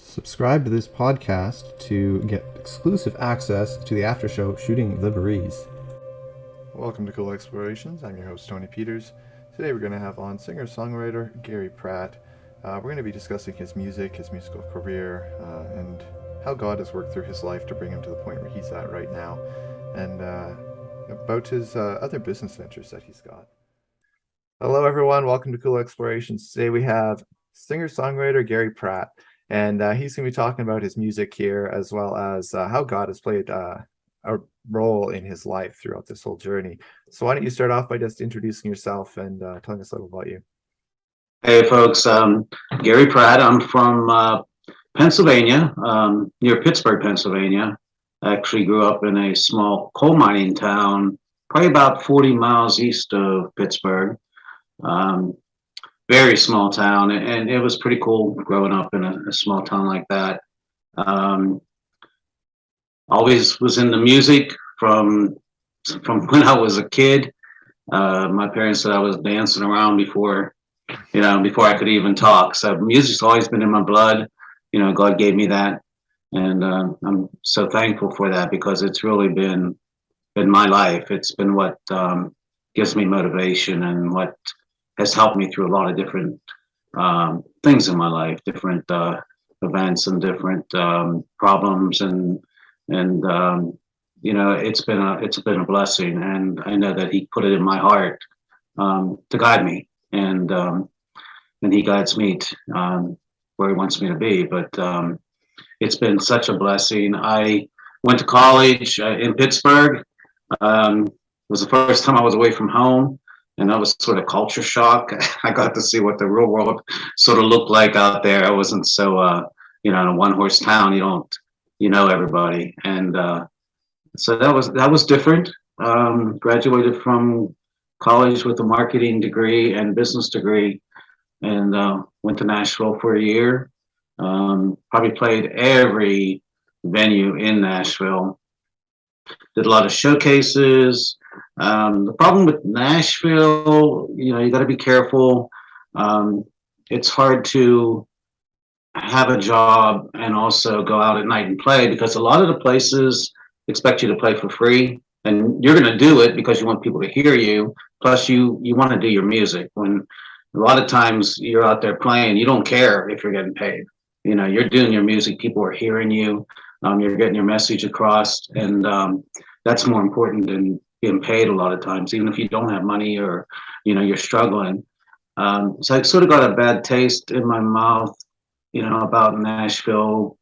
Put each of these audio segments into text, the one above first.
Subscribe to this podcast to get exclusive access to the after show Shooting the Breeze. Welcome to Cool Explorations. I'm your host, Tony Peters. Today we're going to have on singer-songwriter Gary Pratt. We're going to be discussing his music, his musical career, and how God has worked through his life to bring him to the point where he's at right now, and about his other business ventures that he's got. Hello, everyone. Welcome to Cool Explorations. Today we have singer-songwriter Gary Pratt, and he's going to be talking about his music here, as well as how God has played a role in his life throughout this whole journey. So why don't you start off by just introducing yourself and telling us a little about you. Hey, folks. Gary Pratt. I'm from Pennsylvania, near Pittsburgh, Pennsylvania. I actually grew up in a small coal mining town, probably about 40 miles east of Pittsburgh. Very small town, and it was pretty cool growing up in a small town like that. Always was into music from when I was a kid. My parents said I was dancing around before I could even talk. So music's always been in my blood. God gave me that, and I'm so thankful for that because it's really been my life. It's been what gives me motivation and what has helped me through a lot of different things in my life, different events and different problems, and it's been a blessing, and I know that He put it in my heart to guide me, and He guides me where He wants me to be. But it's been such a blessing. I went to college in Pittsburgh. It was the first time I was away from home, and that was sort of culture shock. I got to see what the real world sort of looked like out there. I wasn't so, in a one-horse town. You know everybody, and so that was different. Graduated from college with a marketing degree and business degree, and went to Nashville for a year. Probably played every venue in Nashville. Did a lot of showcases. The problem with Nashville, you got to be careful. It's hard to have a job and also go out at night and play because a lot of the places expect you to play for free, and you're going to do it because you want people to hear you. Plus, you want to do your music. When a lot of times you're out there playing, you don't care if you're getting paid. You're doing your music. People are hearing you. You're getting your message across, and that's more important than being paid a lot of times, even if you don't have money or you're struggling. So I sort of got a bad taste in my mouth, about Nashville.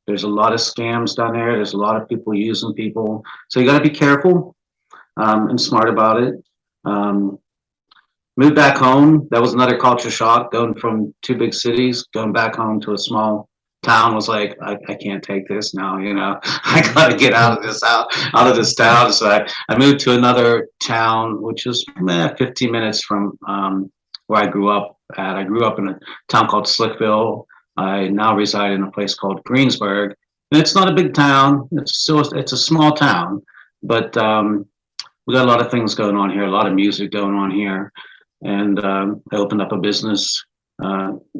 There's a lot of scams down there. There's a lot of people using people, so you got to be careful and smart about it. Moved back home. That was another culture shock. Going from two big cities, going back home to a small town was like, I can't take this now. I got to get out of this town. So I moved to another town, which is 15 minutes from where I grew up at. I grew up in a town called Slickville. I now reside in a place called Greensburg, and it's not a big town. It's a small town, but we got a lot of things going on here, a lot of music going on here. And I opened up a business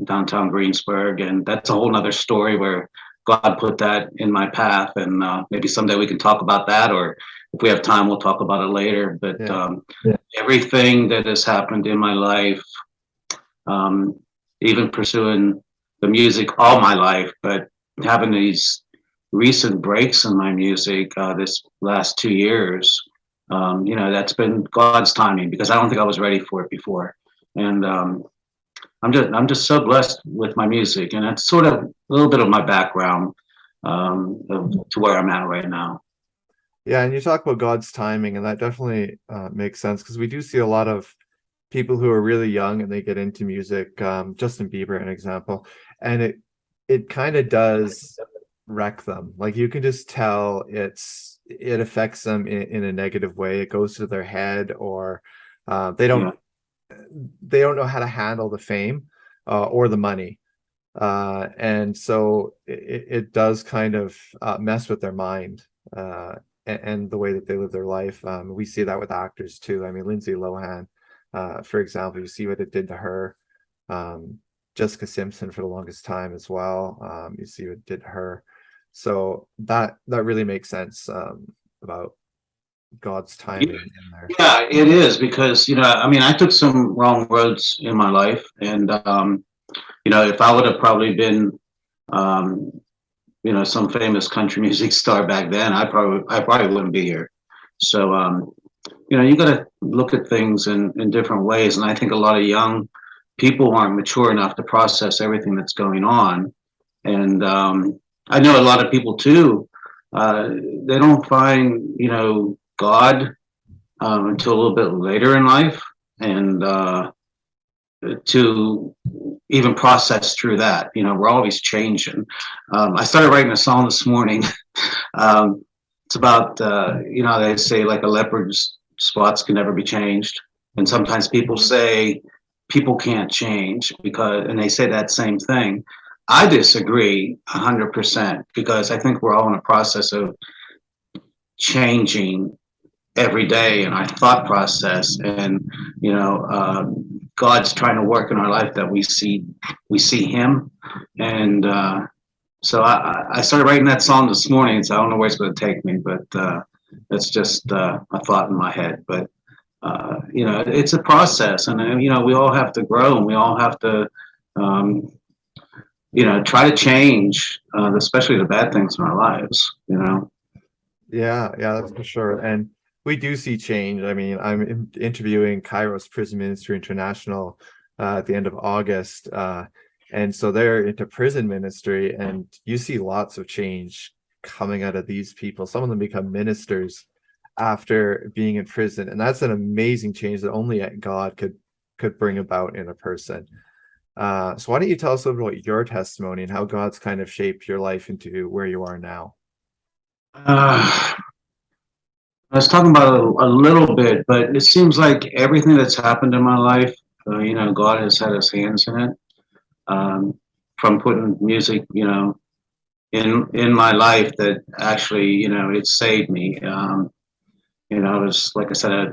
downtown Greensburg, and that's a whole nother story where God put that in my path, and maybe someday we can talk about that, or if we have time, we'll talk about it later. But everything that has happened in my life, even pursuing the music all my life, but having these recent breaks in my music this last 2 years, that's been God's timing because I don't think I was ready for it before. And I'm just so blessed with my music, and that's sort of a little bit of my background to where I'm at right now. Yeah, and you talk about God's timing, and that definitely makes sense because we do see a lot of people who are really young and they get into music. Justin Bieber, an example, and it kind of does wreck them. Like you can just tell it affects them in a negative way. It goes to their head, or they don't know how to handle the fame or the money. And so it does kind of mess with their mind and the way that they live their life. We see that with actors too. I mean, Lindsay Lohan, for example, you see what it did to her. Jessica Simpson for the longest time as well. You see what did her. So that really makes sense about God's timing in there. Yeah, it is because, I mean, I took some wrong roads in my life, and if I would have probably been, um, some famous country music star back then, I probably wouldn't be here. So, you got to look at things in different ways, and I think a lot of young people aren't mature enough to process everything that's going on. And I know a lot of people too. They don't find, God until a little bit later in life, and to even process through that. We're always changing. I started writing a song this morning. It's about, they say like a leopard's spots can never be changed. And sometimes people say people can't change and they say that same thing. I disagree 100% because I think we're all in a process of changing every day in our thought process, and God's trying to work in our life that we see him. And so I started writing that song this morning, so I don't know where it's going to take me, but it's just a thought in my head. But it's a process, and we all have to grow, and we all have to try to change, especially the bad things in our lives. Yeah, that's for sure. And we do see change. I mean, I'm interviewing Kairos Prison Ministry International at the end of August. And so they're into prison ministry, and you see lots of change coming out of these people. Some of them become ministers after being in prison. And that's an amazing change that only God could bring about in a person. So why don't you tell us a little bit about your testimony and how God's kind of shaped your life into where you are now? I was talking about it a little bit, but it seems like everything that's happened in my life, God has had his hands in it. From putting music, in my life that actually, it saved me. It was like I said, I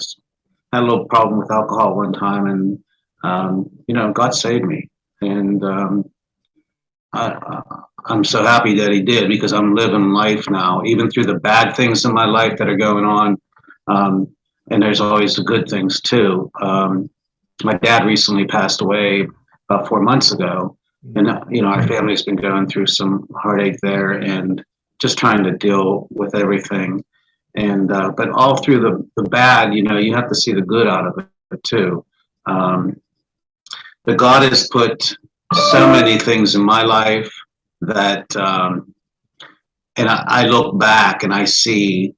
had a little problem with alcohol one time, and God saved me, and I'm so happy that he did, because I'm living life now, even through the bad things in my life that are going on. And there's always the good things too. My dad recently passed away about 4 months ago, and our family's been going through some heartache there, and just trying to deal with everything. And but all through the bad, you have to see the good out of it too. But God has put so many things in my life that, and I look back and I see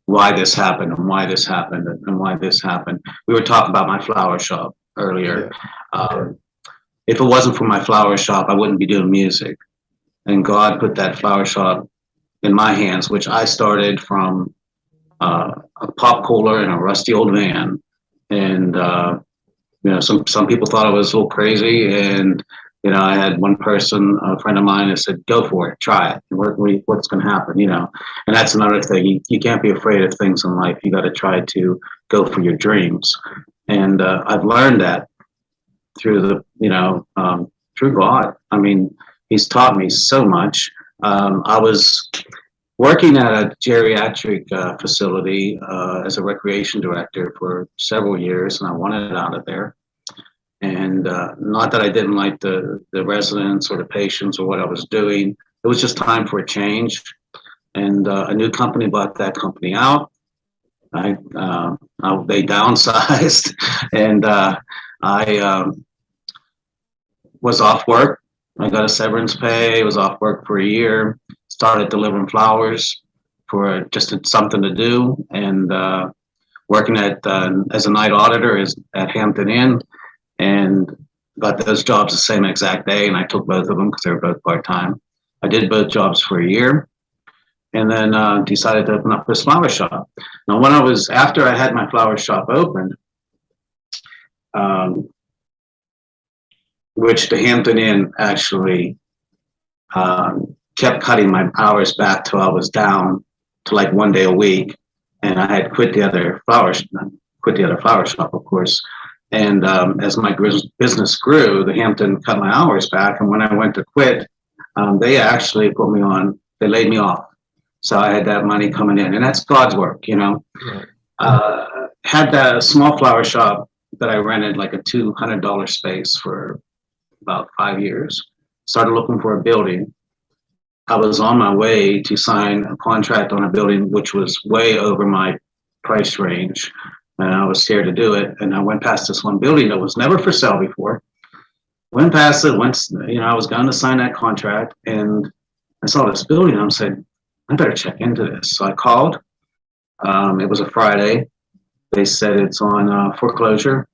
why this happened, and why this happened, and why this happened. We were talking about my flower shop earlier. Yeah. If it wasn't for my flower shop, I wouldn't be doing music. And God put that flower shop in my hands, which I started from a pop cooler in a rusty old van. And some people thought I was a little crazy, and I had one person, a friend of mine, that said, "Go for it, try it. What's going to happen?" And that's another thing. You can't be afraid of things in life. You got to try to go for your dreams. And I've learned that through through God. I mean, He's taught me so much. I was working at a geriatric facility as a recreation director for several years, and I wanted out of there. And not that I didn't like the residents or the patients or what I was doing. It was just time for a change. And a new company bought that company out. They downsized, and I was off work. I got a severance pay. Was off work for a year. Started delivering flowers for just something to do, and working as a night auditor at Hampton Inn, and got those jobs the same exact day. And I took both of them because they were both part time. I did both jobs for a year, and then decided to open up this flower shop. Now, after I had my flower shop opened, which the Hampton Inn actually kept cutting my hours back till I was down to like 1 day a week, and I had quit the other flower shop, of course. And as my business grew, the Hampton cut my hours back. And when I went to quit, they actually put me on, they laid me off. So I had that money coming in, and that's God's work, you know. Yeah. Had that small flower shop that I rented, like a $200 space, for about 5 years. Started looking for a building. I was on my way to sign a contract on a building which was way over my price range, and I was scared to do it. And I went past this one building that was never for sale before. Went past it, I was going to sign that contract, and I saw this building. And I said, I better check into this. So I called. It was a Friday. They said it's on foreclosure,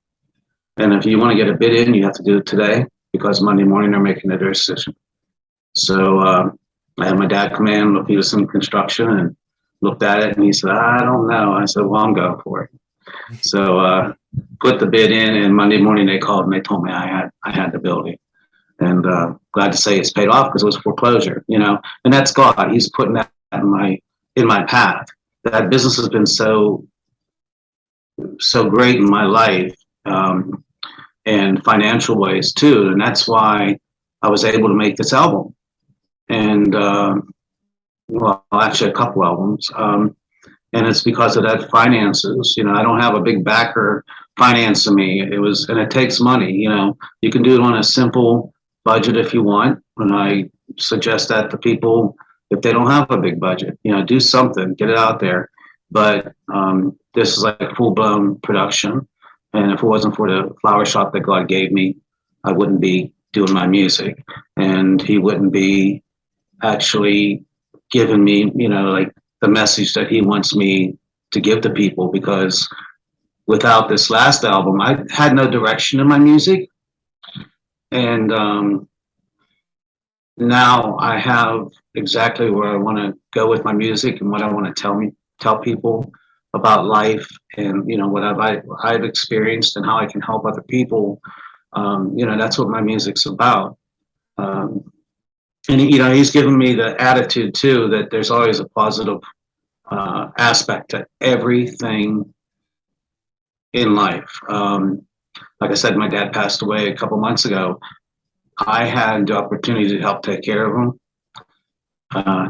and if you want to get a bid in, you have to do it today because Monday morning they're making their decision. So I had my dad come in, look, he was some construction, and looked at it, and he said, I don't know. I said, well, I'm going for it. So put the bid in, and Monday morning they called and they told me I had the building. And glad to say it's paid off because it was foreclosure, you know. And that's God. He's putting that in my path. That business has been so great in my life, and financial ways too. And that's why I was able to make this album. And well, actually a couple albums. And it's because of that finances. You know, I don't have a big backer financing me. And it takes money. You know, you can do it on a simple budget if you want. And I suggest that to people if they don't have a big budget. You know, do something, get it out there. But this is like full blown production. And if it wasn't for the flower shop that God gave me, I wouldn't be doing my music, and He wouldn't be actually giving me, you know, like the message that He wants me to give to people. Because without this last album, I had no direction in my music, and now I have exactly where I want to go with my music and what I want to tell people about life, and you know what I've experienced and how I can help other people. You know, that's what my music's about. And you know, He's given me the attitude too that there's always a positive aspect to everything in life. Like I said, my dad passed away a couple months ago. I had the opportunity to help take care of him,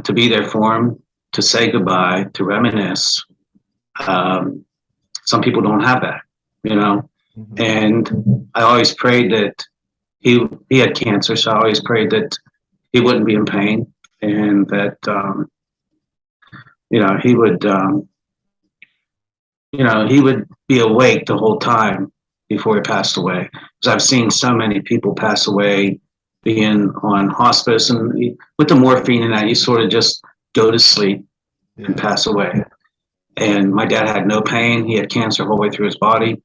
to be there for him, to say goodbye, to reminisce. Some people don't have that, you know. Mm-hmm. And I always prayed that he had cancer, so I always prayed that he wouldn't be in pain, and that you know, he would he would be awake the whole time before he passed away. Because I've seen so many people pass away being on hospice, and with the morphine and that, you sort of just go to sleep and pass away. And my dad had no pain. He had cancer the whole way through his body.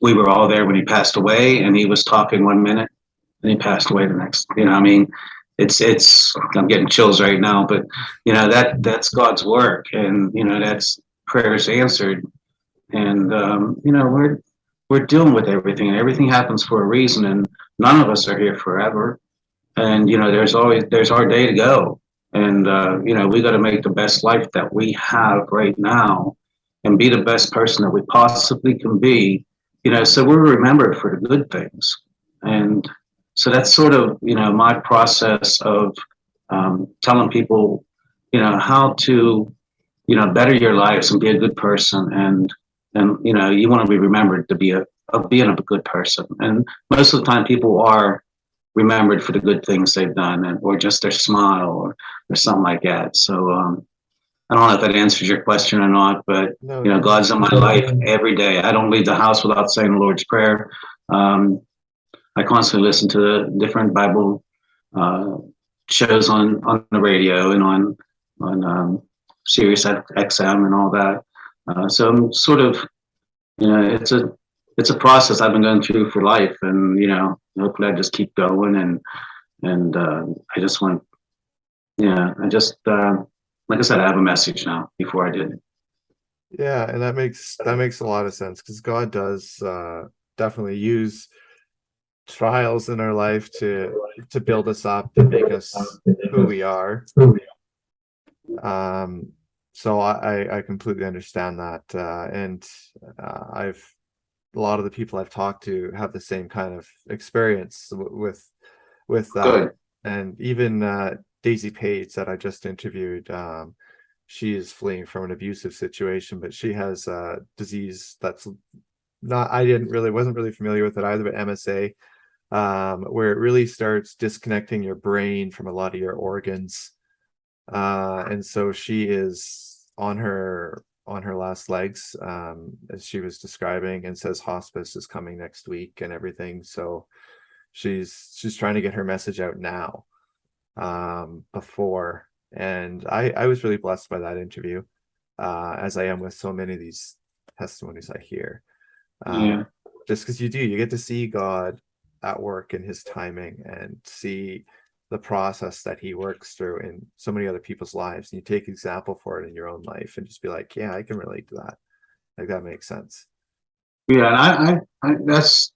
We were all there when he passed away, and he was talking 1 minute, and he passed away the next. You know, I mean, it's. I'm getting chills right now, but you know that's God's work, and you know that's prayers answered, and you know we're dealing with everything, and everything happens for a reason, and none of us are here forever, and you know there's our day to go, and you know we got to make the best life that we have right now, and be the best person that we possibly can be, you know, so we're remembered for the good things. And so that's sort of, you know, my process of telling people, you know, how to, you know, better your lives and be a good person. And you know, you want to be remembered to be being a good person. And most of the time people are remembered for the good things they've done, or just their smile, or something like that. So I don't know if that answers your question or not, but No, you know, God's in my life every day. I don't leave the house without saying the Lord's Prayer. I constantly listen to different Bible shows on the radio and on Sirius XM and all that. So I'm sort of, you know, it's a process I've been going through for life, and you know, hopefully I just keep going, and I just want, yeah, I just like I said, I have a message now before I did. yeah, and that makes a lot of sense, because God does definitely use trials in our life to build us up, to make us who we are. So I completely understand that, and I've a lot of the people I've talked to have the same kind of experience with that. Good. And even Daisy Page that I just interviewed, she is fleeing from an abusive situation, but she has a disease that's not, I didn't really, wasn't really familiar with it either, but MSA, where it really starts disconnecting your brain from a lot of your organs. And so she is on her last legs, as she was describing, and says hospice is coming next week and everything. So she's trying to get her message out now, before. And I was really blessed by that interview, as I am with so many of these testimonies I hear. Yeah. Just because you get to see God at work in his timing and see the process that he works through in so many other people's lives, and you take example for it in your own life and just be like, yeah, I can relate to that. Like, that makes sense. Yeah, and I that's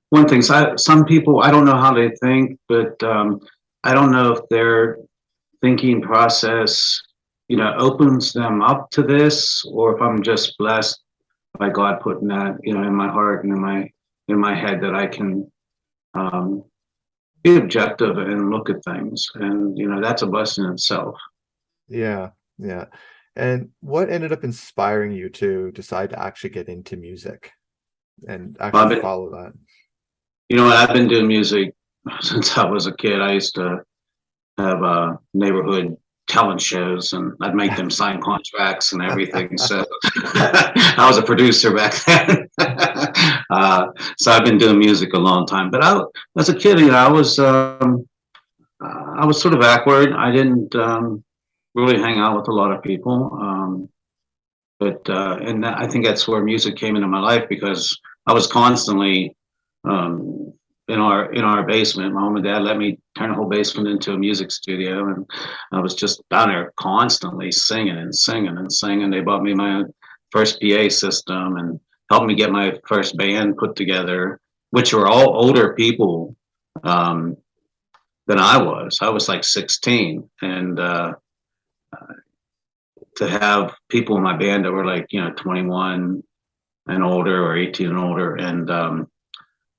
one thing. So some people, I don't know how they think, but I don't know if their thinking process, opens them up to this, or if I'm just blessed by God putting that, in my heart and in my head that I can um, be objective and look at things, and that's a blessing in itself. Yeah, yeah. And what ended up inspiring you to decide to actually get into music and Well, actually follow that? I've been doing music since I was a kid. I used to have neighborhood talent shows, and I'd make them sign contracts and everything. So I was a producer back then. So I've been doing music a long time. But as a kid, I was sort of backward. I didn't really hang out with a lot of people. And I think that's where music came into my life, because I was constantly um, in our basement. My mom and dad let me turn the whole basement into a music studio, and I was just down there constantly singing and singing and singing. They bought me my first PA system and helped me get my first band put together, which were all older people um, than I was. I was like 16, and to have people in my band that were like 21 and older, or 18 and older, and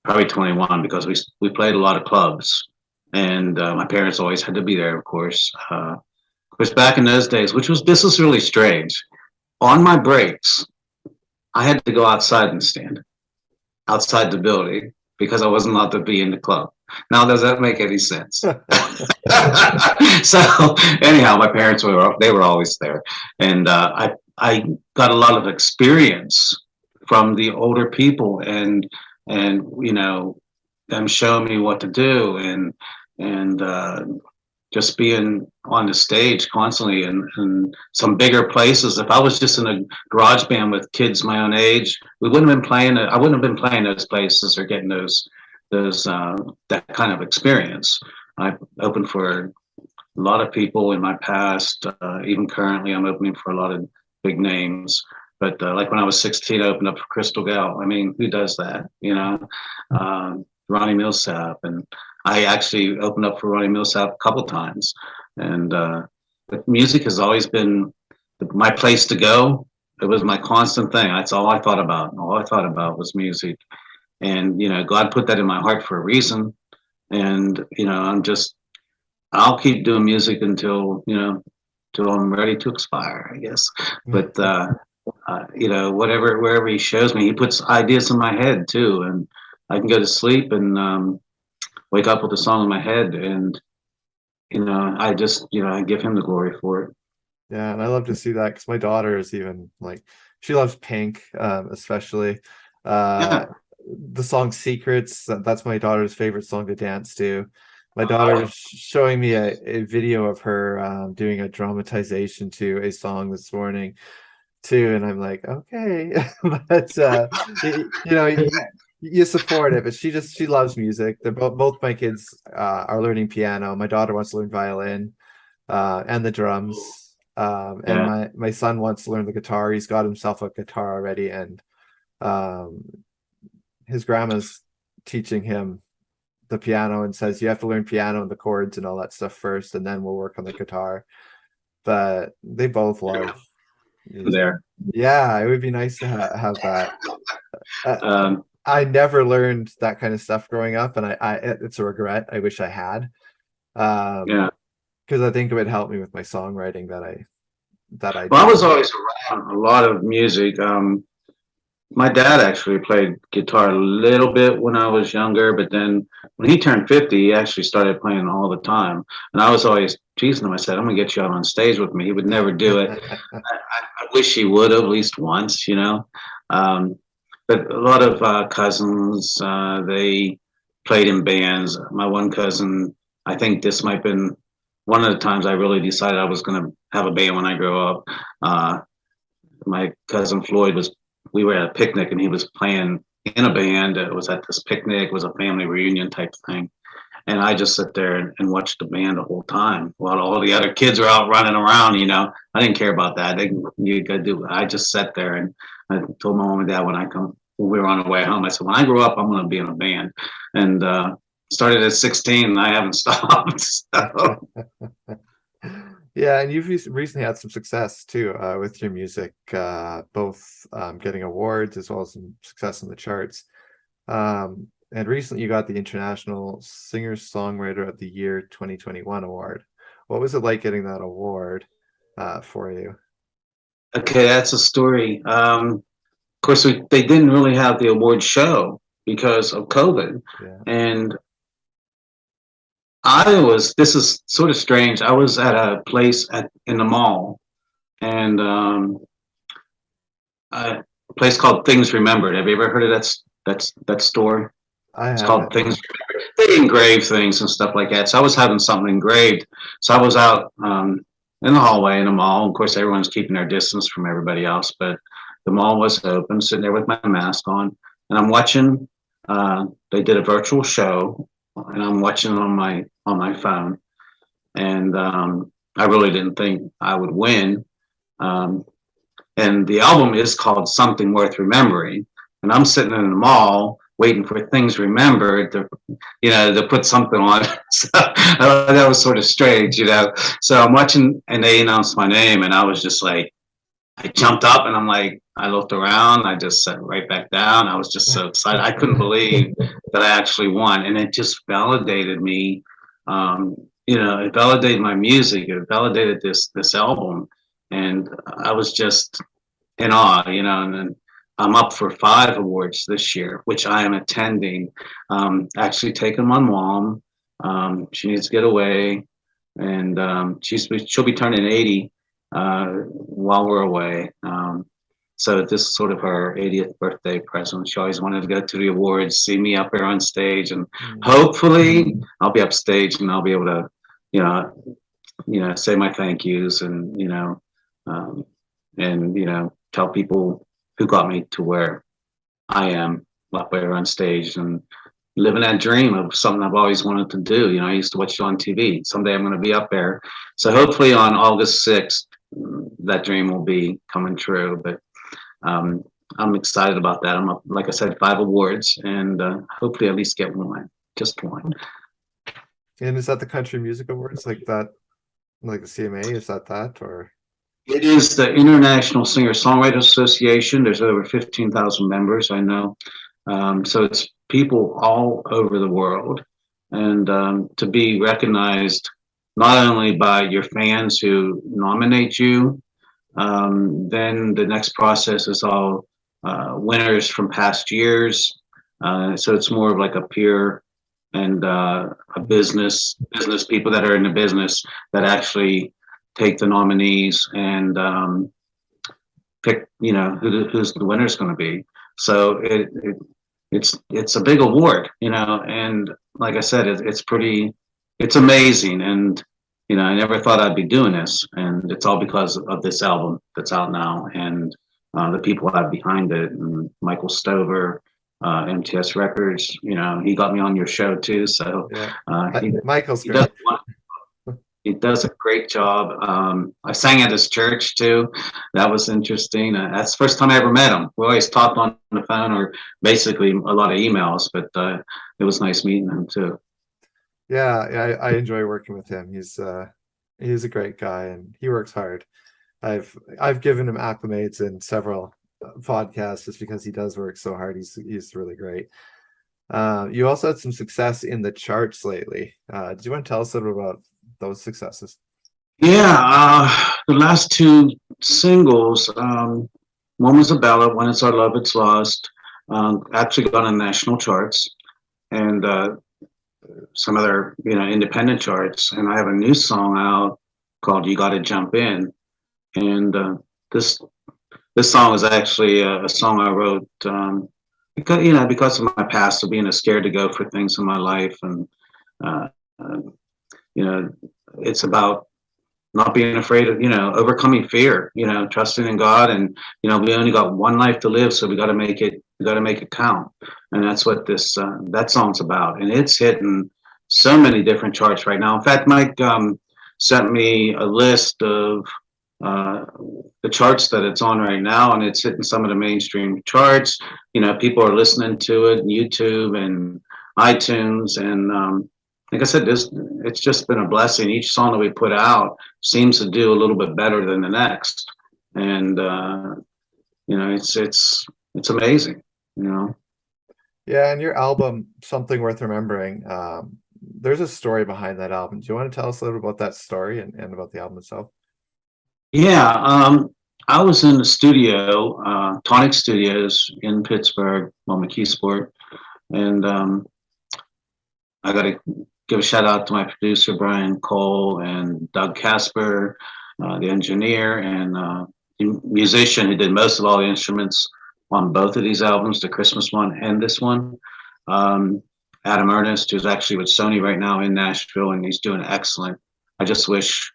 probably 21, because we played a lot of clubs, and my parents always had to be there, of course. Of course, back in those days, this was really strange. On my breaks, I had to go outside and stand outside the building because I wasn't allowed to be in the club. Now, does that make any sense? So anyhow, my parents were always there, and I got a lot of experience from the older people, and them showing me what to do, and just being on the stage constantly in some bigger places. If I was just in a garage band with kids my own age, we wouldn't have been playing. I wouldn't have been playing those places or getting those that kind of experience. I opened for a lot of people in my past. Even currently, I'm opening for a lot of big names. But like when I was 16, I opened up for Crystal Gal. I mean, who does that? Ronnie Millsap, and I actually opened up for Ronnie Millsap a couple times. And but music has always been my place to go. It was my constant thing. That's all I thought about. All I thought about was music. And God put that in my heart for a reason. And I'll keep doing music until till I'm ready to expire, I guess. But wherever he shows me, he puts ideas in my head too, and I can go to sleep and wake up with a song in my head, and I just I give him the glory for it. Yeah, and I love to see that because my daughter is even like, she loves Pink, especially. Uh, Yeah. the song Secrets, that's my daughter's favorite song to dance to. My daughter was showing me a video of her doing a dramatization to a song this morning too, and I'm like, okay, but you support it. But she loves music. They're both my kids are learning piano. My daughter wants to learn violin and the drums. And Yeah. my son wants to learn the guitar. He's got himself a guitar already, and um, his grandma's teaching him the piano and says you have to learn piano and the chords and all that stuff first, and then we'll work on the guitar. But they both there. Yeah, it would be nice to have that. Uh, Um, I never learned that kind of stuff growing up, and it's a regret. I wish I had, yeah. because I think it would help me with my songwriting that I Well, I was do. always around a lot of music. My dad actually played guitar a little bit when I was younger, but then when he turned 50, he actually started playing all the time. And I was always teasing him. I said, I'm going to get you out on stage with me. He would never do it. I wish he would have at least once, you know. Um, but a lot of cousins, they played in bands. My one cousin, I think this might have been one of the times I really decided I was going to have a band when I grow up. My cousin Floyd was, we were at a picnic and he was playing in a band. It was at this picnic, it was a family reunion type thing. And I just sit there and watched the band the whole time while all the other kids are out running around, you know. I didn't care about that. You gotta do, I just sat there and I told my mom and dad when we were on our way home, I said, when I grow up, I'm gonna be in a band. And started at 16 and I haven't stopped. So. Yeah, and you've recently had some success too, with your music, both getting awards as well as some success in the charts. And recently you got the International Singer-Songwriter of the Year 2021 award. What was it like getting that award for you? Okay, that's a story. Of course, they didn't really have the award show because of COVID. Yeah. And this is sort of strange. I was at a place in the mall and a place called Things Remembered. Have you ever heard of that store? I It's called haven't. Things Remembered. They engrave things and stuff like that. So I was having something engraved. So I was out in the hallway in the mall. Of course, everyone's keeping their distance from everybody else, but the mall was open, sitting there with my mask on, and I'm watching. They did a virtual show, and I'm watching on my phone. And I really didn't think I would win. Um, and the album is called Something Worth Remembering. And I'm sitting in the mall waiting for Things Remembered to put something on. So that was sort of strange, you know. So I'm watching, and they announced my name, and I was just like, I jumped up, and I'm like, I looked around, I just sat right back down. I was just so excited. I couldn't believe that I actually won, and it just validated me. Um, it validated my music. It validated this album, and I was just in awe, and then I'm up for 5 awards this year, which I am attending. Actually taking my mom. She needs to get away, and she'll be turning 80 while we're away. So this is sort of her 80th birthday present. She always wanted to go to the awards, see me up there on stage, and hopefully I'll be upstage and I'll be able to, you say my thank yous um, and tell people who got me to where I am up there on stage and living that dream of something I've always wanted to do. I used to watch it on TV. Someday I'm going to be up there. So hopefully on August 6th, that dream will be coming true. But I'm excited about that. I'm up, like I said, 5 awards, and hopefully at least get one, just one. And is that the Country Music Awards, like that, like the CMA? Is that or? It is the International Singer-Songwriter Association. There's over 15,000 members, I know. So it's people all over the world. And to be recognized not only by your fans who nominate you, then the next process is all winners from past years. So it's more of like a peer and a business people that are in the business that actually take the nominees and pick, who's the winner's going to be. So it's a big award, and like I said, it's amazing, and I never thought I'd be doing this, and it's all because of this album that's out now, and the people I have behind it, and Michael Stover, MTS Records. He got me on your show too, so Yeah, he, Michael's he does great. he does a great job. I sang at his church too. That was interesting. That's the first time I ever met him. We always talked on the phone or basically a lot of emails, but it was nice meeting him too. Yeah, I enjoy working with him. He's a great guy and he works hard. I've given him acclimates in several podcasts just because he does work so hard. He's really great. You also had some success in the charts lately. Do you want to tell us a little about those successes? Yeah, the last two singles, one was a ballad, When It's Our Love, It's Lost, actually got on national charts and some other, independent charts. And I have a new song out called You Gotta Jump In. And this this song is actually a song I wrote because of my past of being scared to go for things in my life. And, uh, uh, you know, it's about not being afraid of, overcoming fear, trusting in God. And, we only got one life to live. So we got to make it count. And that's what that song's about. And it's hitting so many different charts right now. In fact, Mike sent me a list of uh, the charts that it's on right now, and it's hitting some of the mainstream charts. People are listening to it, YouTube and iTunes. And like I said, it's just been a blessing. Each song that we put out seems to do a little bit better than the next, and it's amazing. Yeah, and your album, Something Worth Remembering, there's a story behind that album. Do you want to tell us a little about that story and about the album itself? Yeah, I was in the studio, Tonic Studios in Pittsburgh, well, McKeesport, and I got to give a shout out to my producer Brian Cole and Doug Casper, the engineer and the musician who did most of all the instruments on both of these albums, the Christmas one and this one. Adam Ernest, who's actually with Sony right now in Nashville, and he's doing excellent. I just wish,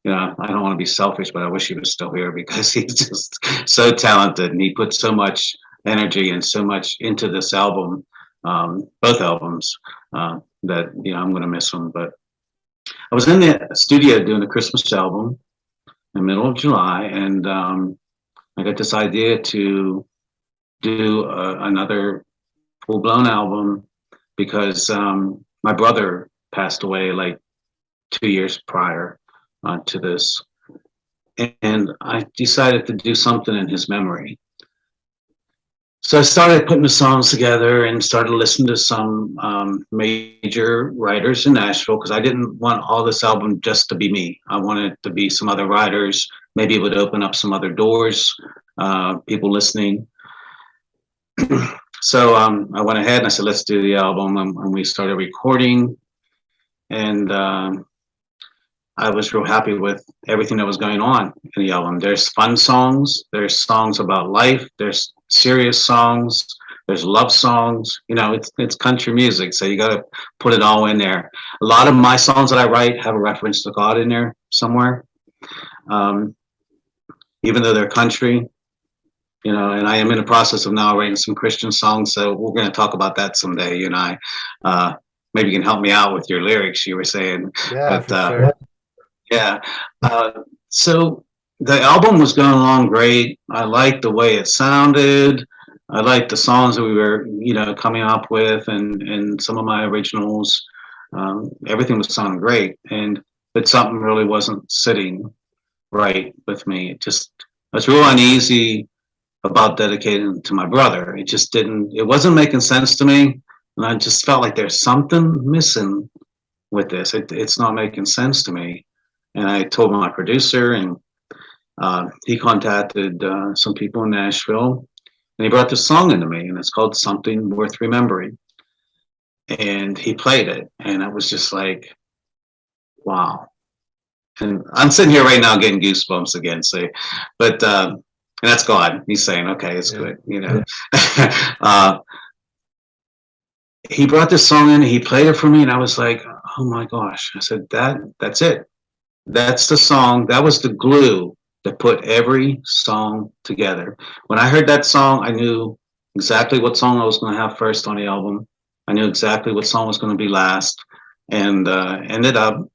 I don't want to be selfish, but I wish he was still here because he's just so talented and he put so much energy and so much into this album, both albums, that, I'm going to miss him. But I was in the studio doing the Christmas album in the middle of July, and I got this idea to do another full-blown album because my brother passed away like 2 years prior to this, and I decided to do something in his memory. So I started putting the songs together and started listening to some major writers in Nashville because I didn't want all this album just to be me. I wanted it to be some other writers. Maybe it would open up some other doors, people listening. So I went ahead and I said, let's do the album. And we started recording. And I was real happy with everything that was going on in the album. There's fun songs. There's songs about life. There's serious songs. There's love songs. It's country music, so you got to put it all in there. A lot of my songs that I write have a reference to God in there somewhere, even though they're country. And I am in the process of now writing some Christian songs, so we're going to talk about that someday. You and I, maybe you can help me out with your lyrics. You were saying, Yeah, but for sure. yeah. So the album was going along great. I liked the way it sounded. I liked the songs that we were, coming up with, and some of my originals. Everything was sounding great, but something really wasn't sitting right with me. I was real uneasy about dedicating to my brother. It wasn't making sense to me, and I just felt like there's something missing with this. It's not making sense to me. And I told my producer, and he contacted some people in Nashville, and he brought this song into me, and it's called Something Worth Remembering. And he played it, and it was just like, wow. And I'm sitting here right now getting goosebumps again. But and that's God. He's saying, okay, it's good. He brought this song in, he played it for me, and I was like, oh my gosh. I said, that's it. That's the song. That was the glue that put every song together. When I heard that song, I knew exactly what song I was going to have first on the album. I knew exactly what song was going to be last, and ended up,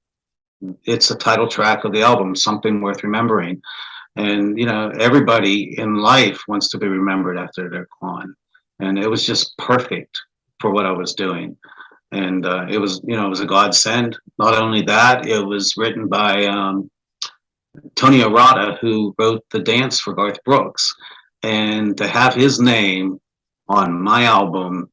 it's the title track of the album, Something Worth Remembering. And everybody in life wants to be remembered after they're gone, and it was just perfect for what I was doing. And it was a godsend. Not only that, it was written by Tony Arata, who wrote the dance for Garth Brooks, and to have his name on my album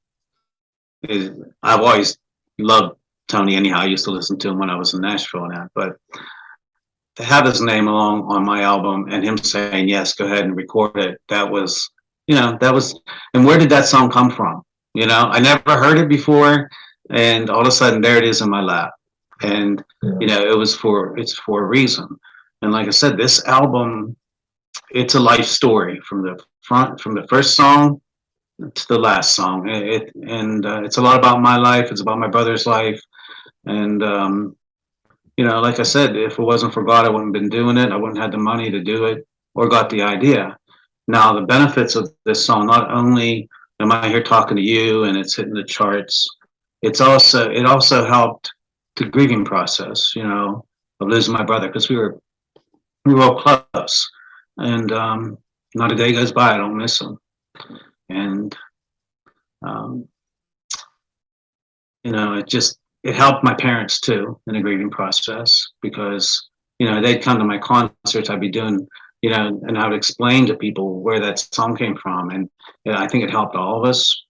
is, I've always loved Tony anyhow. I used to listen to him when I was in Nashville and that, but to have his name along on my album and him saying, yes, go ahead and record it, that was, that was, and where did that song come from? I never heard it before, and all of a sudden there it is in my lap. And, it's for a reason. And like I said, this album, it's a life story from the first song to the last song. It's a lot about my life. It's about my brother's life. And, like I said, if it wasn't for God, I wouldn't have been doing it. I wouldn't have had the money to do it or got the idea. Now, the benefits of this song, not only am I here talking to you and it's hitting the charts, it also helped the grieving process, of losing my brother, because we were all close. And not a day goes by I don't miss him. And it helped my parents too in the grieving process, because they'd come to my concerts, I'd be doing, and I would explain to people where that song came from, and I think it helped all of us.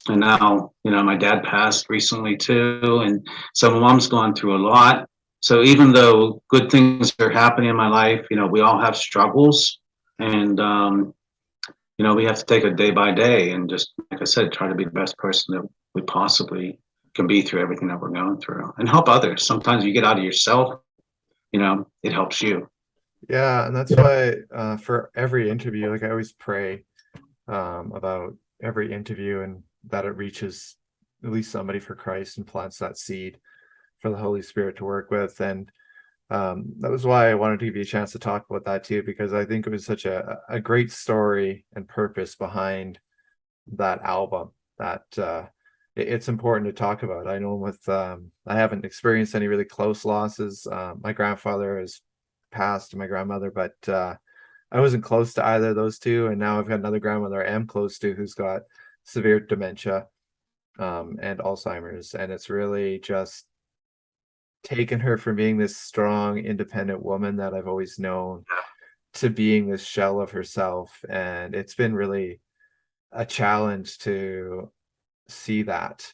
And now, my dad passed recently too, and so my mom's gone through a lot. So even though good things are happening in my life, we all have struggles, and we have to take it day by day, and just, like I said, try to be the best person that we possibly can be through everything that we're going through, and help others. Sometimes you get out of yourself, it helps you. Yeah, and that's why for every interview, like I always pray about every interview, and that it reaches at least somebody for Christ and plants that seed for the Holy Spirit to work with. And that was why I wanted to give you a chance to talk about that too, because I think it was such a great story and purpose behind that album that it's important to talk about. I know I haven't experienced any really close losses. My grandfather has passed, my grandmother, but I wasn't close to either of those two. And now I've got another grandmother I am close to who's got severe dementia and Alzheimer's. And it's really just taken her from being this strong, independent woman that I've always known to being this shell of herself. And it's been really a challenge to see that.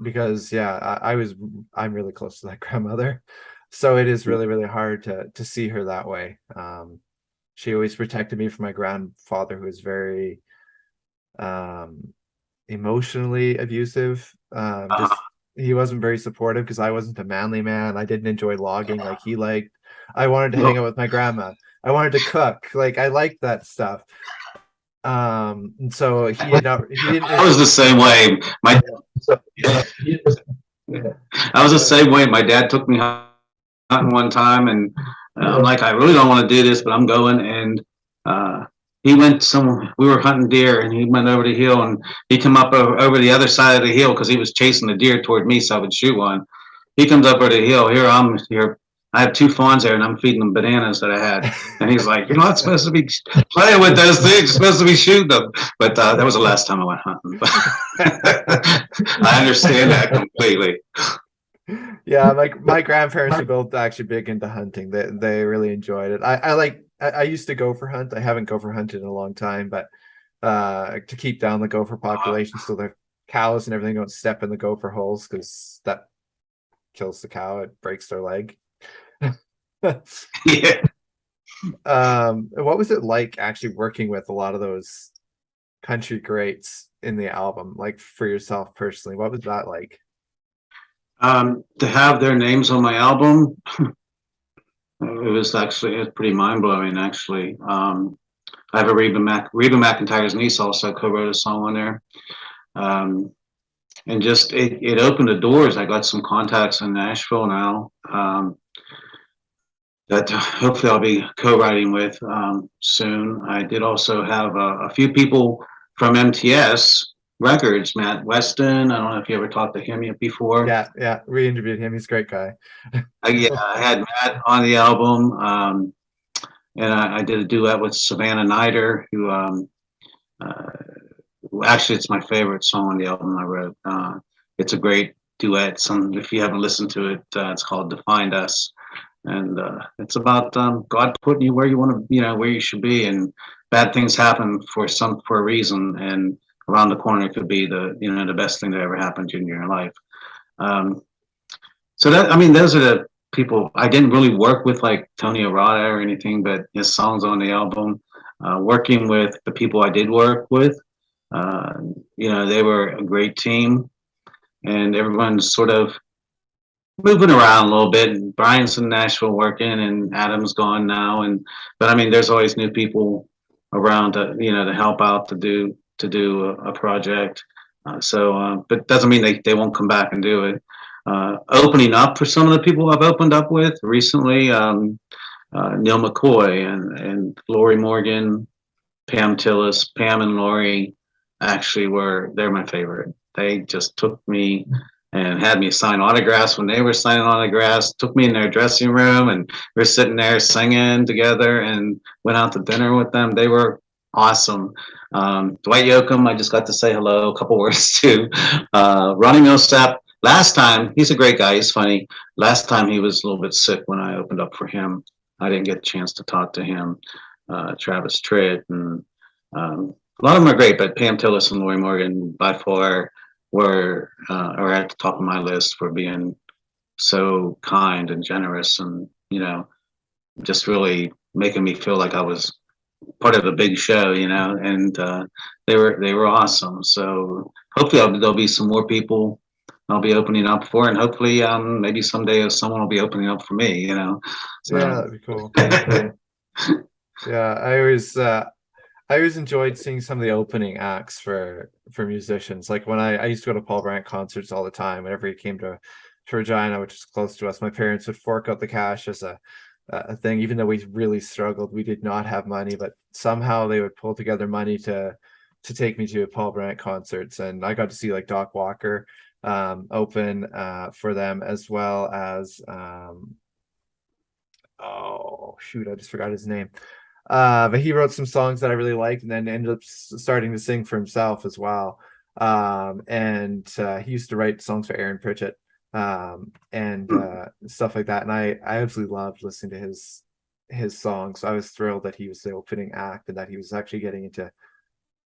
Because I'm really close to that grandmother. So it is really, really hard to see her that way. She always protected me from my grandfather, who was very emotionally abusive. He wasn't very supportive because I wasn't a manly man. I didn't enjoy logging like he liked. I wanted to hang out with my grandma. I wanted to cook. Like I liked that stuff. And so he didn't. I was the same way. I was the same way. My dad took me hunting one time, and I'm like, I really don't want to do this, but I'm going. And he went somewhere. We were hunting deer, and he went over the hill, and he come up over the other side of the hill because he was chasing the deer toward me, so I would shoot one. He comes up over the hill. Here. I have 2 fawns there, and I'm feeding them bananas that I had. And he's like, "You're not supposed to be playing with those things. You're supposed to be shooting them." But that was the last time I went hunting. I understand that completely. Yeah, my grandparents are both actually big into hunting. They really enjoyed it. I used to gopher hunt. I haven't gopher hunted in a long time, but to keep down the gopher population so the cows and everything don't step in the gopher holes, because that kills the cow. It breaks their leg. Yeah. What was it like actually working with a lot of those country greats in the album? Like for yourself personally, what was that like? To have their names on my album, it's pretty mind blowing. Actually, I have Reba McEntire's niece also co-wrote a song on there, and just it opened the doors. I got some contacts in Nashville now. That hopefully I'll be co-writing with soon. I did also have a few people from MTS Records, Matt Weston. I don't know if you ever talked to him yet before. Yeah, we interviewed him. He's a great guy. I had Matt on the album, and I did a duet with Savannah Nider, who actually it's my favorite song on the album I wrote. It's a great duet. If you haven't listened to it, it's called "Defined Us." and it's about God putting you where you want to, where you should be, and bad things happen for a reason, and around the corner could be the best thing that ever happened to you in your life. Um, so that I mean, those are the people I didn't really work with, like Tony Arata or anything, but his songs on the album. Working with the people I did work with, uh, they were a great team, and everyone's sort of moving around a little bit. Brian's in Nashville working, and Adam's gone now. But I mean, there's always new people around to help out to do a project. But doesn't mean they won't come back and do it. Opening up for some of the people I've opened up with recently, Neil McCoy and Lori Morgan, Pam Tillis, Pam and Lori actually they're my favorite. They just took me and had me sign autographs when they were signing autographs, took me in their dressing room, and we were sitting there singing together and went out to dinner with them. They were awesome. Dwight Yoakam, I just got to say hello, a couple words to. Ronnie Millsap, last time, he's a great guy, he's funny. Last time he was a little bit sick when I opened up for him. I didn't get a chance to talk to him. Travis Tritt, and a lot of them are great, but Pam Tillis and Lori Morgan by far are at the top of my list for being so kind and generous, and just really making me feel like I was part of a big show, and they were awesome. So hopefully there'll be some more people I'll be opening up for, and hopefully maybe someday someone will be opening up for me. So. Yeah, that'd be cool. Yeah, I always enjoyed seeing some of the opening acts for musicians. Like when I used to go to Paul Brandt concerts all the time. Whenever he came to Regina, which is close to us, my parents would fork out the cash as a thing. Even though we really struggled, we did not have money, but somehow they would pull together money to take me to Paul Brandt concerts, and I got to see like Doc Walker open for them, as well as oh shoot, I just forgot his name. But he wrote some songs that I really liked, and then ended up starting to sing for himself as well. And he used to write songs for Aaron Pritchett, and stuff like that. And I absolutely loved listening to his songs. So I was thrilled that he was the opening act and that he was actually getting into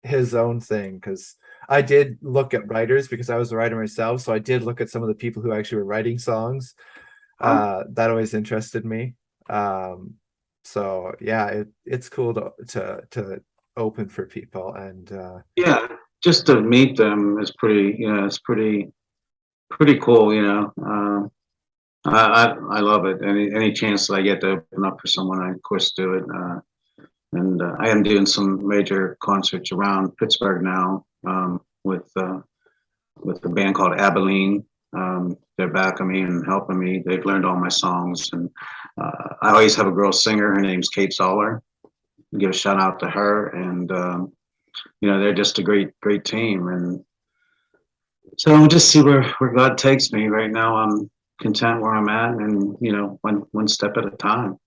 his own thing, because I did look at writers, because I was a writer myself. So I did look at some of the people who actually were writing songs. That always interested me. So yeah, it's cool to open for people, and yeah, just to meet them is it's pretty cool. I love it. Any chance that I get to open up for someone, I of course do it. And I am doing some major concerts around Pittsburgh now, with a band called Abilene. They're backing me and helping me. They've learned all my songs, and I always have a girl singer. Her name's Kate Zoller. Give a shout out to her, and they're just a great team. And so we'll just see where God takes me. Right now, I'm content where I'm at, and one step at a time.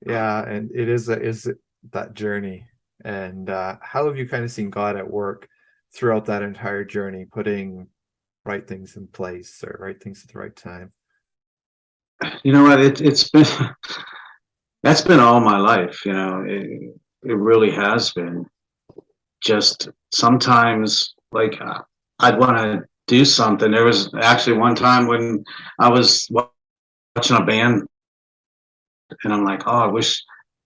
Yeah, and it is that journey. And how have you kind of seen God at work throughout that entire journey, putting right things in place, or right things at the right time? You know what? It's been that's been all my life. It really has been. Just sometimes, like, I'd want to do something. There was actually one time when I was watching a band, and I'm like, oh,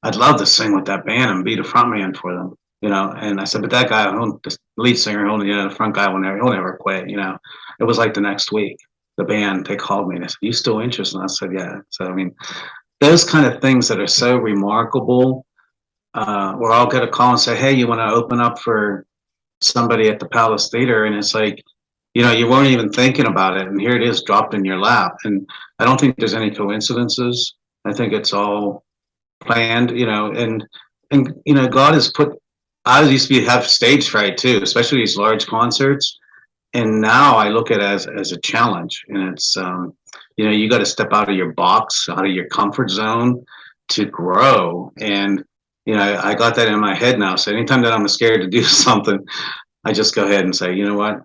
I'd love to sing with that band and be the front man for them. And I said, but that guy, the lead singer, the front guy, he'll never quit. It was like the next week, the band, they called me and they said, you still interested? And I said, yeah. So, I mean, those kind of things that are so remarkable, where I'll get a call and say, hey, you want to open up for somebody at the Palace Theater? And it's like, you weren't even thinking about it, and here it is dropped in your lap. And I don't think there's any coincidences. I think it's all planned, and God has put. I used to have stage fright too, especially these large concerts, and now I look at it as a challenge, and it's you got to step out of your box, out of your comfort zone, to grow. And I got that in my head now. So anytime that I'm scared to do something, I just go ahead and say, you know what,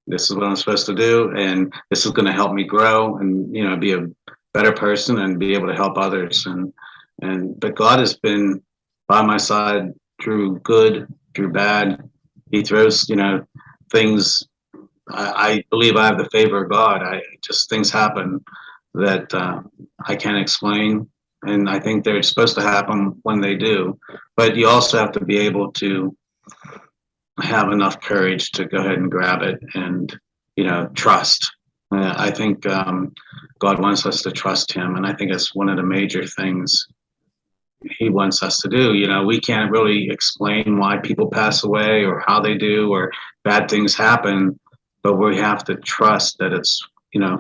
this is what I'm supposed to do, and this is going to help me grow and be a better person and be able to help others. But God has been by my side through good, through bad. He throws, things. I believe I have the favor of God. I just things happen that I can't explain, and I think they're supposed to happen when they do. But you also have to be able to have enough courage to go ahead and grab it and trust. I think God wants us to trust Him, and I think it's one of the major things He wants us to do. We can't really explain why people pass away or how they do or bad things happen, but we have to trust that it's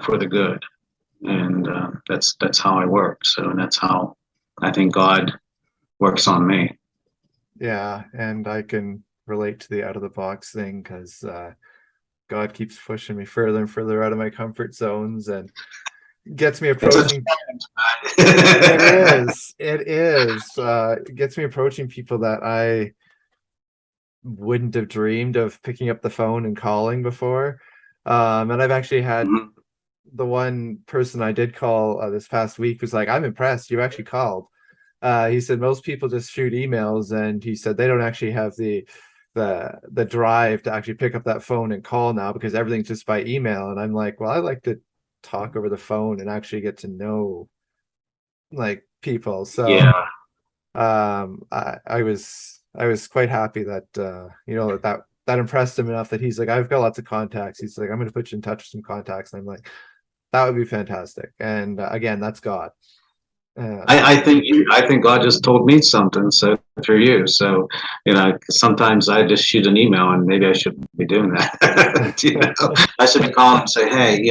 for the good, and that's how I work. So, and that's how I think God works on me. Yeah, and I can relate to the out of the box thing because God keeps pushing me further and further out of my comfort zones and gets me approaching. It gets me approaching people that I wouldn't have dreamed of picking up the phone and calling before. And I've actually had the one person I did call this past week was like, I'm impressed you actually called. He said most people just shoot emails, and he said they don't actually have the drive to actually pick up that phone and call now because everything's just by email. And I'm like, well, I like to talk over the phone and actually get to know like people. So Yeah. I was quite happy that that impressed him enough that he's like, I've got lots of contacts. He's like, I'm going to put you in touch with some contacts. And I'm like, that would be fantastic. And again, that's God. I think God just told me something, so through you. So, sometimes I just shoot an email, and maybe I shouldn't be doing that. I should be calling and say, hey,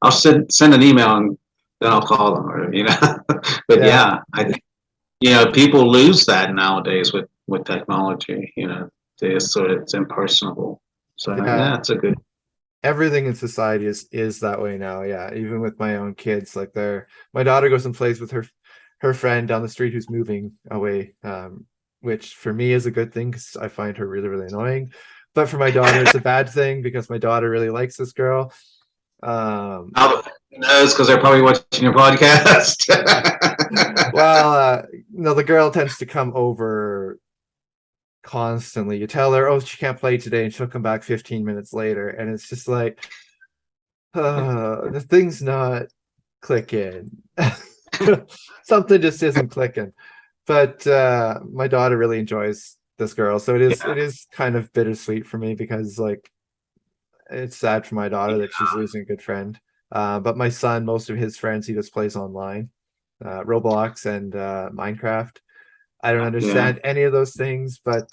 I'll send an email and then I'll call them, or But yeah, I think people lose that nowadays with technology. It's impersonable. So yeah, it's a good. Everything in society is that way now. Yeah, even with my own kids, like my daughter goes and plays with her friend down the street who's moving away, which for me is a good thing because I find her really, really annoying. But for my daughter, it's a bad thing because my daughter really likes this girl. It's because they're probably watching your podcast. Well, no, the girl tends to come over constantly. You tell her, oh, she can't play today, and she'll come back 15 minutes later, and it's just like, the thing's not clicking. Something just isn't clicking. But my daughter really enjoys this girl, so it is kind of bittersweet for me because like it's sad for my daughter that she's losing a good friend. But my son, most of his friends, he just plays online, Roblox and Minecraft. I don't understand any of those things, but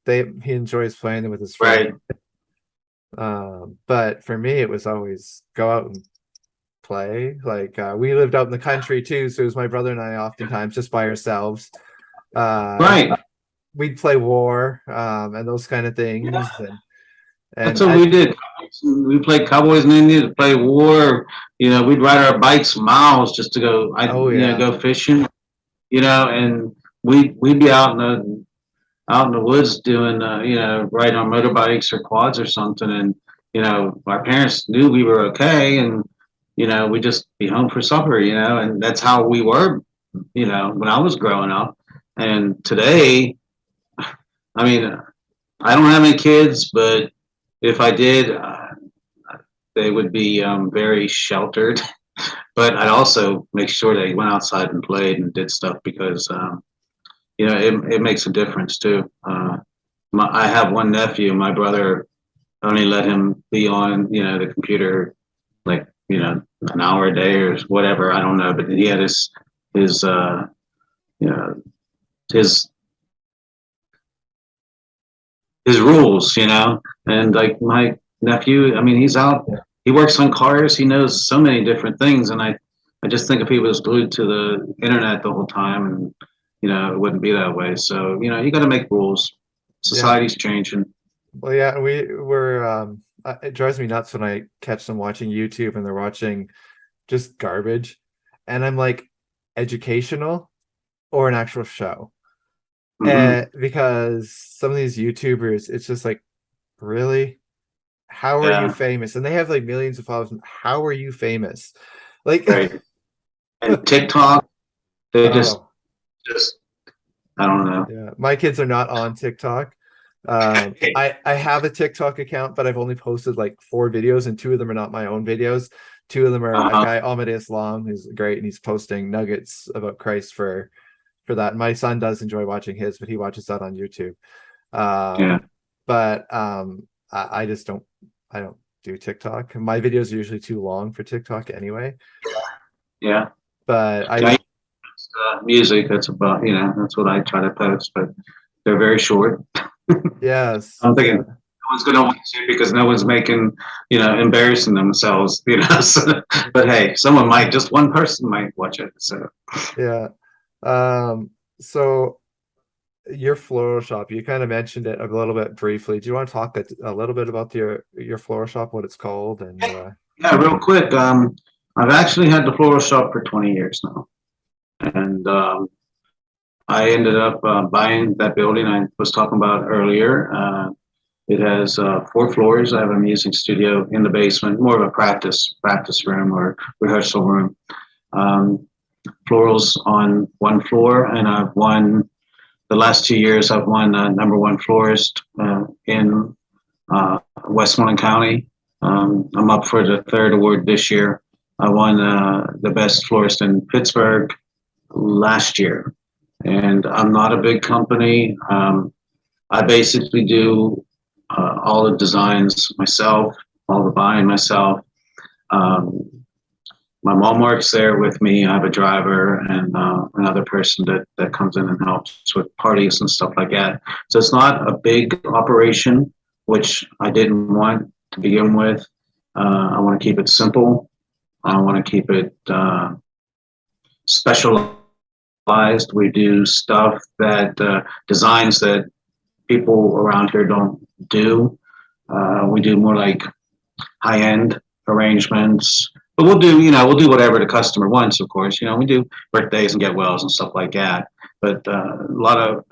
he enjoys playing them with his friends. Right. But for me, it was always go out and play. Like we lived out in the country too, so it was my brother and I oftentimes just by ourselves. Right. We'd play war and those kind of things. Yeah. And that's what we did. We played Cowboys and Indians, play war. We'd ride our bikes miles just to go. Go fishing. And we'd be out in the woods doing riding on motorbikes or quads or something. And our parents knew we were okay, and we'd just be home for supper. And that's how we were. When I was growing up. And today, I mean, I don't have any kids, but if I did, they would be very sheltered. But I'd also make sure they went outside and played and did stuff because, it makes a difference too. I have one nephew. My brother only let him be on, the computer like, an hour a day or whatever. I don't know, but he had his his rules, and like my nephew, I mean, he's out, he works on cars, he knows so many different things. And I just think if he was glued to the internet the whole time, and, it wouldn't be that way. So, you got to make rules. Society's changing. Well, yeah, it drives me nuts when I catch them watching YouTube and they're watching just garbage. And I'm like, educational or an actual show? Because some of these YouTubers, it's just like, really? How are you famous? And they have like millions of followers. How are you famous? Like, And TikTok, they Oh, just I don't know. yeah. My kids are not on TikTok. I have a TikTok account, but I've only posted like 4 videos, and 2 of them are not my own videos. 2 of them are a Uh, guy, Amadeus Long, who's great, and he's posting nuggets about Christ for that. My son does enjoy watching his, but he watches that on YouTube. yeah, But I just I don't do TikTok. My videos are usually too long for TikTok anyway. yeah. But I I use, music. That's about that's what I try to post, but they're very short. yes, I'm thinking yeah, no one's going to watch it because no one's making embarrassing themselves. So, but hey, someone might. Just one person might watch it. So yeah. So your floral shop, you kind of mentioned it a little bit briefly. Do you want to talk a little bit about your floral shop, what it's called, and yeah, real quick. I've actually had the floral shop for 20 years now, and I ended up buying that building I was talking about earlier. It has 4 floors. I have a music studio in the basement, more of a practice room or rehearsal room. Um, Florals on 1 floor, and I've won the last 2 years. I've won #1 florist in Westmoreland County. I'm up for the 3rd award this year. I won the best florist in Pittsburgh last year, and I'm not a big company. I basically do all the designs myself, all the buying myself. Um, my mom works there with me. I have a driver and another person that comes in and helps with parties and stuff like that. So it's not a big operation, which I didn't want to begin with. I want to keep it simple. I want to keep it specialized. We do stuff that designs that people around here don't do. We do more like high end arrangements, but we'll do whatever the customer wants. Of course, we do birthdays and get wells and stuff like that. But a lot of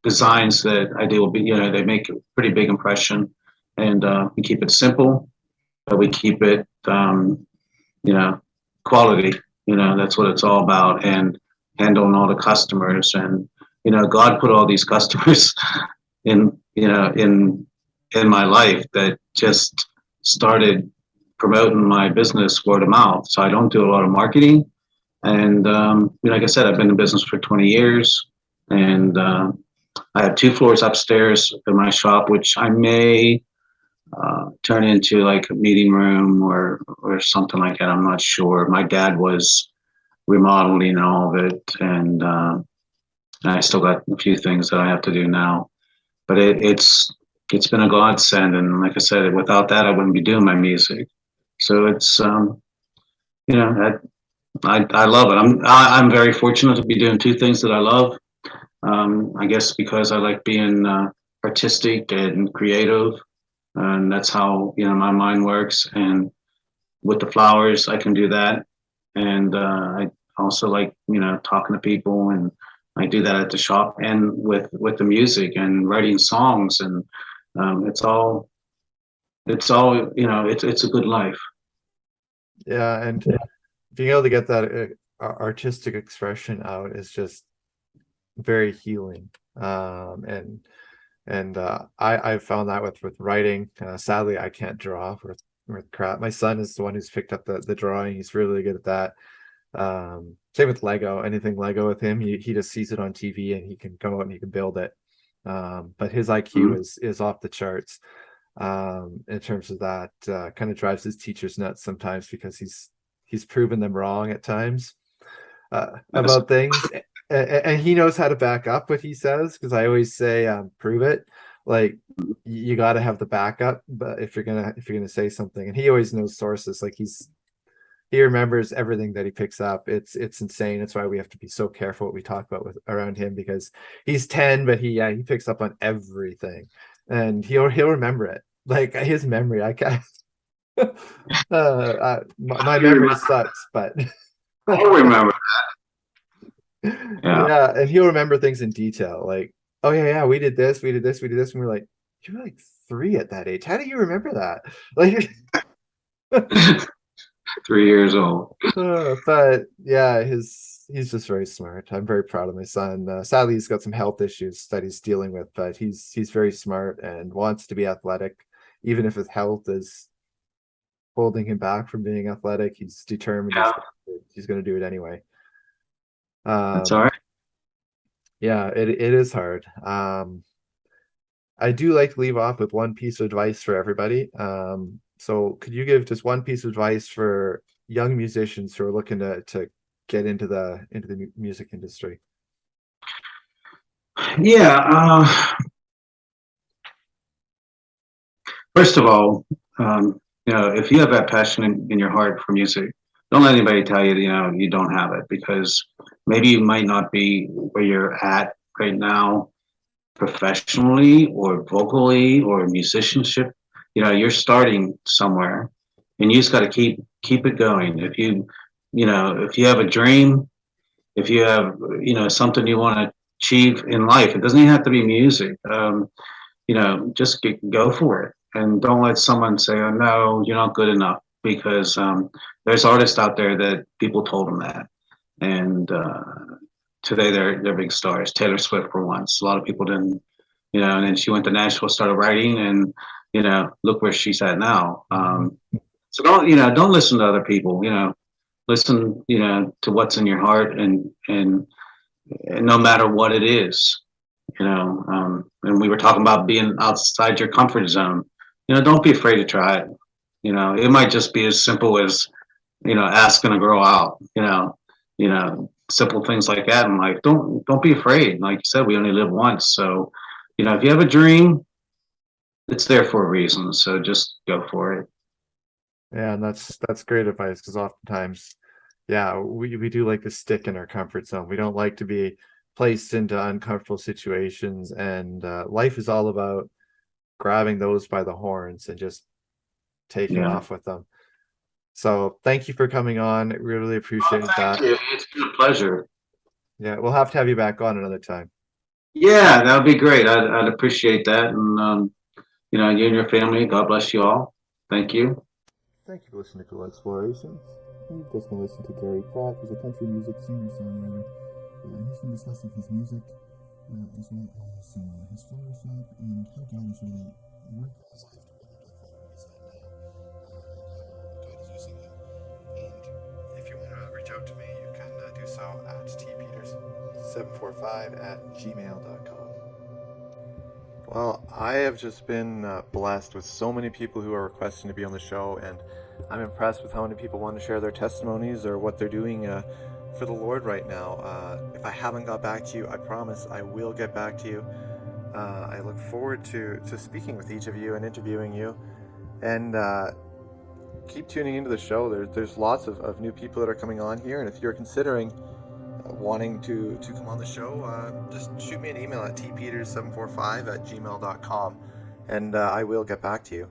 designs that I do will be, they make a pretty big impression, and we keep it simple, but we keep it, you know, quality. That's what it's all about, and handling all the customers. And God put all these customers in in my life that just started promoting my business word of mouth. So I don't do a lot of marketing. And like I said, I've been in business for 20 years, and I have 2 floors upstairs in my shop, which I may turn into like a meeting room or something like that. I'm not sure. My dad was remodeling all of it, and I still got a few things that I have to do now. But it's been a godsend, and like I said, without that, I wouldn't be doing my music. So it's you know I love it. I'm very fortunate to be doing 2 things that I love. I guess because I like being artistic and creative, and that's how my mind works. And with the flowers, I can do that, and I also like talking to people, and I do that at the shop and with the music and writing songs, and it's all it's a good life. yeah, and being able to get that artistic expression out is just very healing. And I found that with writing. Sadly, I can't draw with crap. My son is the one who's picked up the drawing. He's really good at that. Same with Lego. Anything Lego with him, he just sees it on TV and he can go out and he can build it. But his IQ Mhm. is off the charts in terms of that. Kind of drives his teachers nuts sometimes because he's proven them wrong at times Yes. about things, and he knows how to back up what he says, because I always say prove it. Like, you got to have the backup, but if you're gonna say something, and he always knows sources. Like, he remembers everything that he picks up. It's insane. That's why we have to be so careful what we talk about with around him, because he's 10, but he picks up on everything, and he'll remember it. Like, his memory, I can't. My You memory remember? sucks, but I remember. Yeah. yeah, and he'll remember things in detail. Like, oh yeah, we did this, we did this, we did this, and we're like, you're like 3 at that age. How do you remember that? Like, 3 years old. But yeah, he's just very smart. I'm very proud of my son. Sadly, he's got some health issues that he's dealing with, but he's very smart and wants to be athletic, even if his health is holding him back from being athletic. He's determined. Yeah, He's going to do it anyway. that's all Um, right. yeah, it is hard. I do like to leave off with one piece of advice for everybody. So could you give just one piece of advice for young musicians who are looking to get into the music industry? Yeah. First of all, if you have that passion in your heart for music, don't let anybody tell you, you don't have it, because maybe you might not be where you're at right now professionally or vocally or musicianship. You're starting somewhere, and you just got to keep it going. If you have a dream, if you have, something you want to achieve in life, it doesn't even have to be music. Just go for it, and don't let someone say, "Oh no, you're not good enough," because there's artists out there that people told them that, and today they're big stars. Taylor Swift, for once, a lot of people didn't, and then she went to Nashville, started writing, and look where she's at now. So don't listen to other people. Listen, to what's in your heart, and no matter what it is. And we were talking about being outside your comfort zone. Don't be afraid to try it. It might just be as simple as asking a girl out. Simple things like that in life. Don't be afraid. Like you said, we only live once, so if you have a dream, it's there for a reason. So just go for it. Yeah, and that's great advice because oftentimes, yeah, we do like to stick in our comfort zone. We don't like to be placed into uncomfortable situations, and life is all about grabbing those by the horns and just taking Yeah. off with them. So thank you for coming on. Really Oh, appreciate thank that. you. It's been a pleasure. Yeah, we'll have to have you back on another time. Yeah, that would be great. I'd appreciate that. And you and your family, God bless you all. Thank you. Thank you for listening to Cool Explorations. You've just been listening to Gary Pratt, who's a country music singer-songwriter. He's been discussing his music, as well as his Floral Shop, and how God has really worked in his life to bring him to the point where he's at now, and how God is using him. And if you want to reach out to me, you can do so at tpeters745 at gmail.com. Well, I have just been blessed with so many people who are requesting to be on the show, and I'm impressed with how many people want to share their testimonies or what they're doing for the Lord right now. If I haven't got back to you, I promise I will get back to you. I look forward to speaking with each of you and interviewing you, and keep tuning into the show. There's lots of new people that are coming on here, and if you're considering wanting to come on the show, just shoot me an email at tpeters745 at gmail.com, and I will get back to you.